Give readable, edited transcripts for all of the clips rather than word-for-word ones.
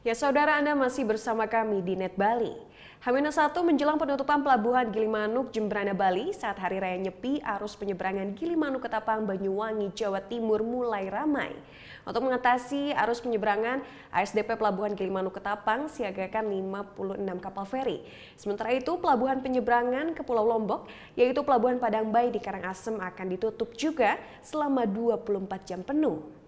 Ya saudara, Anda masih bersama kami di Net Bali. H-1 menjelang penutupan pelabuhan Gilimanuk, Jemberana, Bali saat Hari Raya Nyepi, arus penyeberangan Gilimanuk Ketapang, Banyuwangi, Jawa Timur mulai ramai. Untuk mengatasi arus penyeberangan, ASDP Pelabuhan Gilimanuk Ketapang siagakan 56 kapal feri. Sementara itu, pelabuhan penyeberangan ke Pulau Lombok, yaitu Pelabuhan Padang Bayi di Karangasem akan ditutup juga selama 24 jam penuh.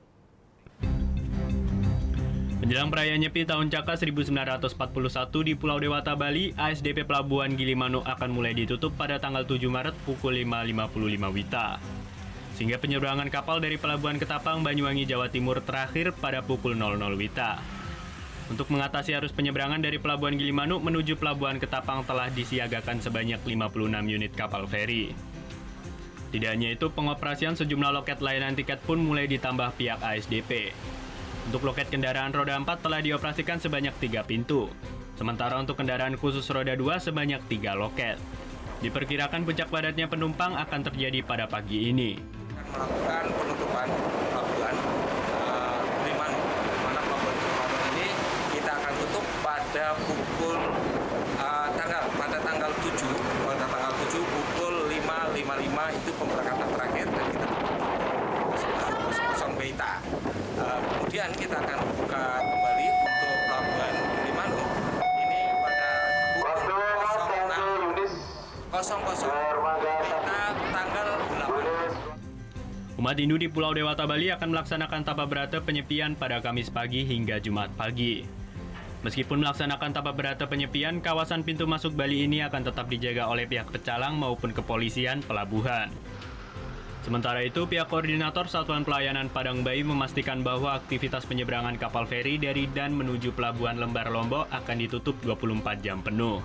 Menjelang perayaan Nyepi tahun Caka 1941 di Pulau Dewata, Bali, ASDP Pelabuhan Gilimanuk akan mulai ditutup pada tanggal 7 Maret pukul 5.55 WITA. Sehingga penyeberangan kapal dari Pelabuhan Ketapang, Banyuwangi, Jawa Timur terakhir pada pukul 00 WITA. Untuk mengatasi arus penyeberangan dari Pelabuhan Gilimanuk menuju Pelabuhan Ketapang telah disiagakan sebanyak 56 unit kapal feri. Tidak hanya itu, pengoperasian sejumlah loket layanan tiket pun mulai ditambah pihak ASDP. Untuk loket kendaraan roda 4 telah dioperasikan sebanyak 3 pintu. Sementara untuk kendaraan khusus roda 2 sebanyak 3 loket. Diperkirakan puncak padatnya penumpang akan terjadi pada pagi ini. Melakukan penutupan pelabuhan Gilimanuk, di mana pelabuhan Gilimanuk ini kita akan tutup pada pukul pada tanggal 7 pukul 5.55 itu pemberangkatan terakhir dan kita tutup 00 WITA. Kemudian kita akan buka kembali untuk pelabuhan Gilimanuk ini pada pukul 06.00 WITA tanggal 8. Umat Hindu di Pulau Dewata, Bali akan melaksanakan tapa berata penyepian pada Kamis pagi hingga Jumat pagi. Meskipun melaksanakan tapa berata penyepian, kawasan pintu masuk Bali ini akan tetap dijaga oleh pihak pecalang maupun kepolisian pelabuhan. Sementara itu, pihak koordinator Satuan Pelayanan Padang Bayi memastikan bahwa aktivitas penyeberangan kapal feri dari dan menuju Pelabuhan Lembar Lombok akan ditutup 24 jam penuh.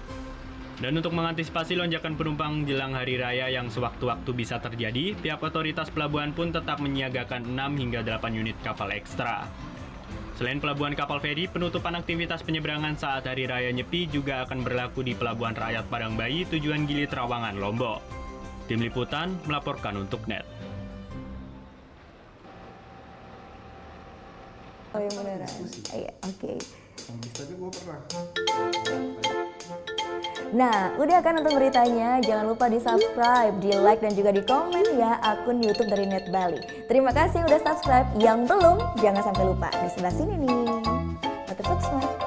Dan untuk mengantisipasi lonjakan penumpang jelang Hari Raya yang sewaktu-waktu bisa terjadi, pihak otoritas pelabuhan pun tetap menyiagakan 6 hingga 8 unit kapal ekstra. Selain pelabuhan kapal feri, penutupan aktivitas penyeberangan saat Hari Raya Nyepi juga akan berlaku di Pelabuhan Rakyat Padang Bayi tujuan Gili Trawangan, Lombok. Tim Liputan melaporkan untuk NET. Oh yang beneran? Iya, oke. Tapi gue pernah. Nah, udah kan untuk beritanya. Jangan lupa di-subscribe, di-like, dan juga di-komen ya akun YouTube dari Net Bali. Terima kasih udah subscribe. Yang belum, jangan sampai lupa. Di sebelah sini nih. Notif subscribe.